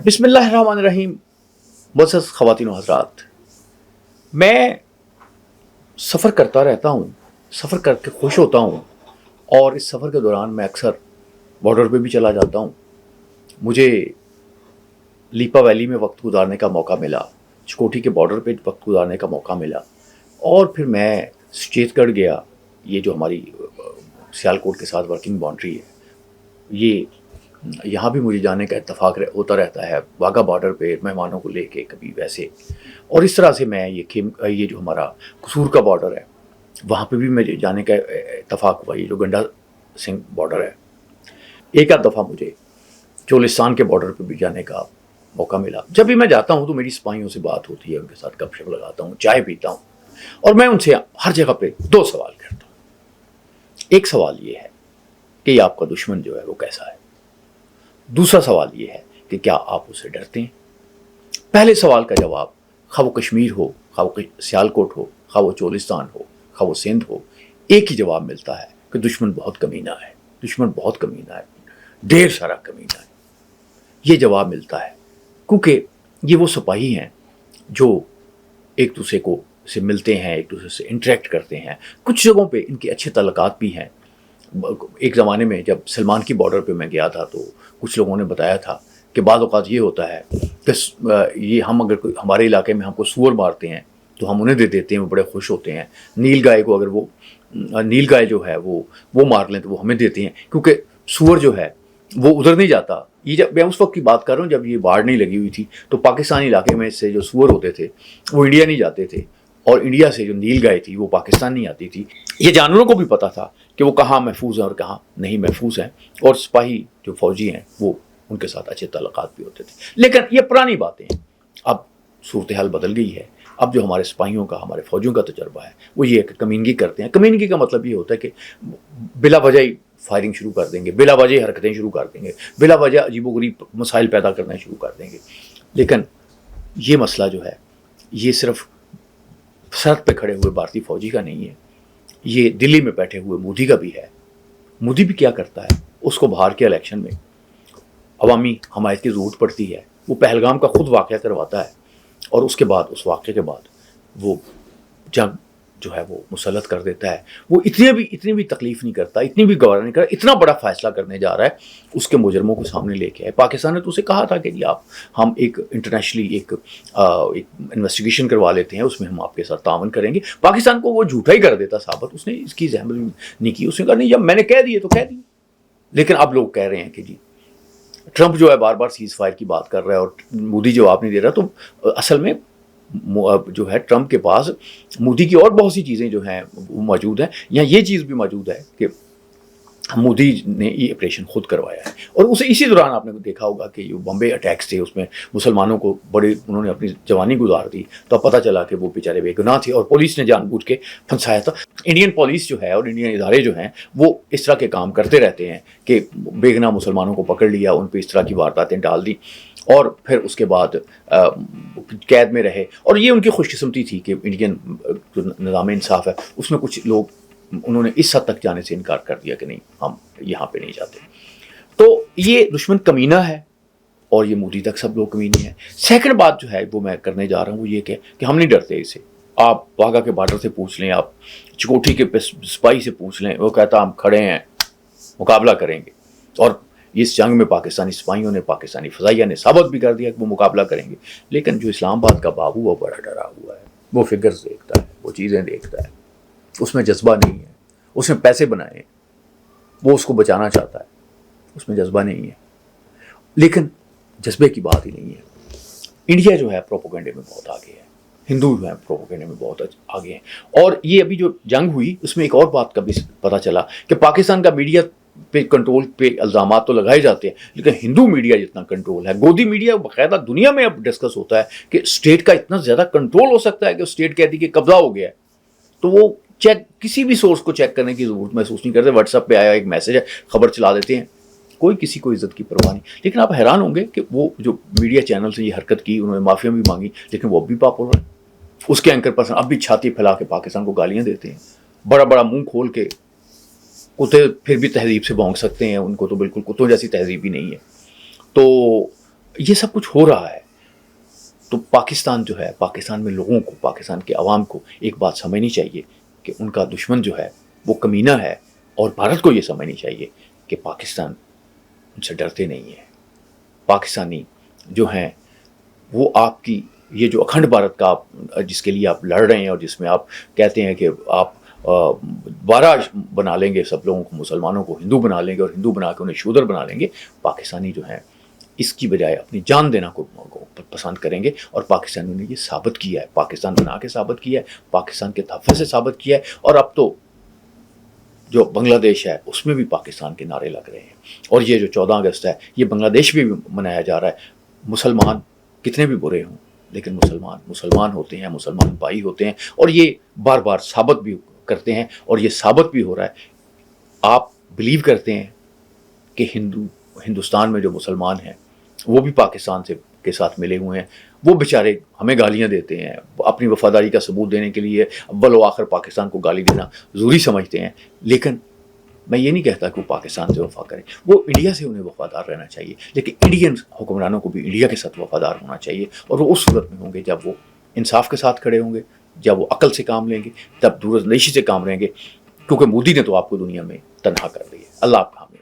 بسم اللہ الرحمن الرحیم. معزز خواتین و حضرات، میں سفر کرتا رہتا ہوں، سفر کر کے خوش ہوتا ہوں، اور اس سفر کے دوران میں اکثر بارڈر پہ بھی چلا جاتا ہوں. مجھے لیپا ویلی میں وقت گزارنے کا موقع ملا، چکوٹھی کے بارڈر پہ وقت گزارنے کا موقع ملا، اور پھر میں سچیت گڑھ گیا. یہ جو ہماری سیالکوٹ کے ساتھ ورکنگ باؤنڈری ہے، یہ یہاں بھی مجھے جانے کا اتفاق ہوتا رہتا ہے، واگا بارڈر پہ مہمانوں کو لے کے کبھی ویسے. اور اس طرح سے میں یہ جو ہمارا قصور کا بارڈر ہے وہاں پہ بھی مجھے جانے کا اتفاق ہوا. یہ جو گنڈا سنگھ بارڈر ہے، ایک آدھ دفعہ مجھے چولستان کے بارڈر پہ بھی جانے کا موقع ملا. جب بھی میں جاتا ہوں تو میری سپاہیوں سے بات ہوتی ہے، ان کے ساتھ گپ شپ لگاتا ہوں، چائے پیتا ہوں، اور میں ان سے ہر جگہ پہ دو سوال کرتا ہوں. ایک سوال یہ ہے کہ یہ آپ کا دشمن جو ہے وہ کیسا ہے. دوسرا سوال یہ ہے کہ کیا آپ اسے ڈرتے ہیں. پہلے سوال کا جواب، خواہ وہ کشمیر ہو، خواہ وہ سیالکوٹ ہو، خواہ وہ چولستان ہو، خواہ وہ سندھ ہو، ایک ہی جواب ملتا ہے کہ دشمن بہت کمینہ ہے، دشمن بہت کمینہ ہے، ڈھیر سارا کمینہ ہے. یہ جواب ملتا ہے کیونکہ یہ وہ سپاہی ہیں جو ایک دوسرے کو سے ملتے ہیں، ایک دوسرے سے انٹریکٹ کرتے ہیں. کچھ جگہوں پہ ان کے اچھے تعلقات بھی ہیں. ایک زمانے میں جب سلمان کی بارڈر پہ میں گیا تھا تو کچھ لوگوں نے بتایا تھا کہ بعض اوقات یہ ہوتا ہے کہ یہ ہم اگر ہمارے علاقے میں ہم کو سور مارتے ہیں تو ہم انہیں دے دیتے ہیں، وہ بڑے خوش ہوتے ہیں. نیل گائے کو اگر وہ نیل گائے جو ہے وہ مار لیں تو وہ ہمیں دیتے ہیں، کیونکہ سور جو ہے وہ ادھر نہیں جاتا. یہ جب میں اس وقت کی بات کر رہا ہوں جب یہ باڑ نہیں لگی ہوئی تھی، تو پاکستانی علاقے میں سے جو سور ہوتے تھے وہ انڈیا نہیں جاتے تھے، اور انڈیا سے جو نیل گائے تھی وہ پاکستان نہیں آتی تھی. یہ جانوروں کو بھی پتہ تھا کہ وہ کہاں محفوظ ہیں اور کہاں نہیں محفوظ ہیں، اور سپاہی جو فوجی ہیں وہ ان کے ساتھ اچھے تعلقات بھی ہوتے تھے. لیکن یہ پرانی باتیں ہیں. اب صورتحال بدل گئی ہے. اب جو ہمارے سپاہیوں کا، ہمارے فوجیوں کا تجربہ ہے وہ یہ ہے کہ کمینگی کرتے ہیں. کمینگی کا مطلب یہ ہوتا ہے کہ بلا وجہ ہی فائرنگ شروع کر دیں گے، بلا وجہ حرکتیں شروع کر دیں گے، بلا وجہ عجیب و غریب مسائل پیدا کرنا شروع کر دیں گے. لیکن یہ مسئلہ جو ہے یہ صرف سڑک پہ کھڑے ہوئے بھارتی فوجی کا نہیں ہے، یہ دلی میں بیٹھے ہوئے مودی کا بھی ہے. مودی بھی کیا کرتا ہے، اس کو باہر کے الیکشن میں عوامی حمایت کی ضرورت پڑتی ہے، وہ پہلگام کا خود واقعہ کرواتا ہے، اور اس کے بعد اس واقعے کے بعد وہ جنگ جو ہے وہ مسلط کر دیتا ہے. وہ اتنی بھی تکلیف نہیں کرتا، اتنی بھی گوارا نہیں کرتا. اتنا بڑا فیصلہ کرنے جا رہا ہے، اس کے مجرموں کو سامنے لے کے آئے. پاکستان نے تو اسے کہا تھا کہ جی ہم ایک انٹرنیشنلی ایک انویسٹیگیشن کروا لیتے ہیں، اس میں ہم آپ کے ساتھ تعاون کریں گے. پاکستان کو وہ جھوٹا ہی کر دیتا ثابت، اس نے اس کی زحمت نہیں کی. اس نے کہا نہیں، جب میں نے کہہ دیے تو کہہ دیے. لیکن اب لوگ کہہ رہے ہیں کہ جی ٹرمپ جو ہے بار بار سیز فائر کی بات کر رہا ہے اور مودی جواب نہیں دے رہا. تو اصل میں جو ہے ٹرمپ کے پاس مودی کی اور بہت سی چیزیں جو ہیں وہ موجود ہیں. یہاں یہ چیز بھی موجود ہے کہ مودی نے یہ آپریشن خود کروایا ہے. اور اسے اسی دوران آپ نے دیکھا ہوگا کہ جو بمبے اٹیکس تھے اس میں مسلمانوں کو انہوں نے اپنی جوانی گزار دی. تو اب پتہ چلا کہ وہ بیچارے بے گناہ تھے اور پولیس نے جان بوجھ کے پھنسایا تھا. انڈین پولیس جو ہے اور انڈین ادارے جو ہیں وہ اس طرح کے کام کرتے رہتے ہیں کہ بے گناہ مسلمانوں کو پکڑ لیا، ان پہ اس طرح کی وارداتیں ڈال دی، اور پھر اس کے بعد قید میں رہے. اور یہ ان کی خوش قسمتی تھی کہ انڈین جو نظام انصاف ہے اس میں کچھ لوگ انہوں نے اس حد تک جانے سے انکار کر دیا کہ نہیں، ہم یہاں پہ نہیں جاتے. تو یہ دشمن کمینہ ہے، اور یہ مودی تک سب لوگ کمینے ہیں. سیکنڈ بات جو ہے وہ میں کرنے جا رہا ہوں وہ یہ کہ ہم نہیں ڈرتے اسے. آپ واگا کے بارڈر سے پوچھ لیں، آپ چکوٹھی کے سپاہی سے پوچھ لیں، وہ کہتا ہم کھڑے ہیں، مقابلہ کریں گے. اور اس جنگ میں پاکستانی سپاہیوں نے، پاکستانی فضائیہ نے ثابت بھی کر دیا کہ وہ مقابلہ کریں گے. لیکن جو اسلام آباد کا بابو وہ بڑا ڈرا ہوا ہے، وہ فگرز دیکھتا ہے، وہ چیزیں دیکھتا ہے، اس میں جذبہ نہیں ہے. اس نے پیسے بنائے ہیں، وہ اس کو بچانا چاہتا ہے، اس میں جذبہ نہیں ہے. لیکن جذبے کی بات ہی نہیں ہے. انڈیا جو ہے پروپیگنڈے میں بہت آگے ہے، ہندو جو ہیں پروپیگنڈے میں بہت آگے ہیں. اور یہ ابھی جو جنگ ہوئی اس میں ایک اور بات کا بھی پتہ چلا کہ پاکستان کا میڈیا پہ کنٹرول پہ الزامات تو لگائے جاتے ہیں، لیکن ہندو میڈیا جتنا کنٹرول ہے، گودی میڈیا باقاعدہ دنیا میں اب ڈسکس ہوتا ہے کہ اسٹیٹ کا اتنا زیادہ کنٹرول ہو سکتا ہے کہ اسٹیٹ کہتی ہے کہ قبضہ ہو گیا ہے. تو وہ چیک کسی بھی سورس کو چیک کرنے کی ضرورت محسوس نہیں کرتے. واٹس ایپ پہ آیا ایک میسج ہے، خبر چلا دیتے ہیں، کوئی کسی کو عزت کی پرواہ نہیں. لیکن آپ حیران ہوں گے کہ وہ جو میڈیا چینل سے یہ حرکت کی، انہوں نے معافیاں بھی مانگی، لیکن وہ اب بھی پاپولر ہے. اس کے اینکر پرسن اب بھی چھاتی پھیلا کے پاکستان کو گالیاں دیتے ہیں، بڑا بڑا منہ کھول کے. کتے پھر بھی تہذیب سے بھونک سکتے ہیں، ان کو تو بالکل کتوں جیسی تہذیب ہی نہیں ہے. تو یہ سب کچھ ہو رہا ہے. تو پاکستان جو ہے، پاکستان میں لوگوں کو، پاکستان کے عوام کو ایک بات سمجھنی چاہیے کہ ان کا دشمن جو ہے وہ کمینہ ہے، اور بھارت کو یہ سمجھنی چاہیے کہ پاکستان ان سے ڈرتے نہیں ہیں. پاکستانی جو ہیں وہ آپ کی یہ جو اکھنڈ بھارت کا آپ جس کے لیے آپ لڑ رہے ہیں، اور جس میں آپ کہتے ہیں کہ آپ دوبارہ بنا لیں گے سب لوگوں کو، مسلمانوں کو ہندو بنا لیں گے، اور ہندو بنا کے انہیں شودر بنا لیں گے، پاکستانی جو ہیں اس کی بجائے اپنی جان دینا کو پسند کریں گے. اور پاکستانیوں نے یہ ثابت کیا ہے، پاکستان بنا کے ثابت کیا ہے، پاکستان کے تحفظ سے ثابت کیا ہے. اور اب تو جو بنگلہ دیش ہے اس میں بھی پاکستان کے نعرے لگ رہے ہیں. اور یہ جو 14 اگست ہے یہ بنگلہ دیش میں بھی منایا جا رہا ہے. مسلمان کتنے بھی برے ہوں لیکن مسلمان ہوتے ہیں، مسلمان بھائی ہوتے ہیں، اور یہ بار بار ثابت بھی کرتے ہیں، اور یہ ثابت بھی ہو رہا ہے. آپ بلیو کرتے ہیں کہ ہندوستان میں جو مسلمان ہیں وہ بھی پاکستان کے ساتھ ملے ہوئے ہیں. وہ بیچارے ہمیں گالیاں دیتے ہیں، اپنی وفاداری کا ثبوت دینے کے لیے اول و آخر پاکستان کو گالی دینا ضروری سمجھتے ہیں. لیکن میں یہ نہیں کہتا کہ وہ پاکستان سے وفا کریں، وہ انڈیا سے انہیں وفادار رہنا چاہیے. لیکن انڈین حکمرانوں کو بھی انڈیا کے ساتھ وفادار ہونا چاہیے، اور وہ اس صورت میں ہوں گے جب وہ انصاف کے ساتھ کھڑے ہوں گے، جب وہ عقل سے کام لیں گے، جب دور اندیشی سے کام لیں گے. کیونکہ مودی نے تو آپ کو دنیا میں تنہا کر دی ہے. اللہ آپ کا حامی.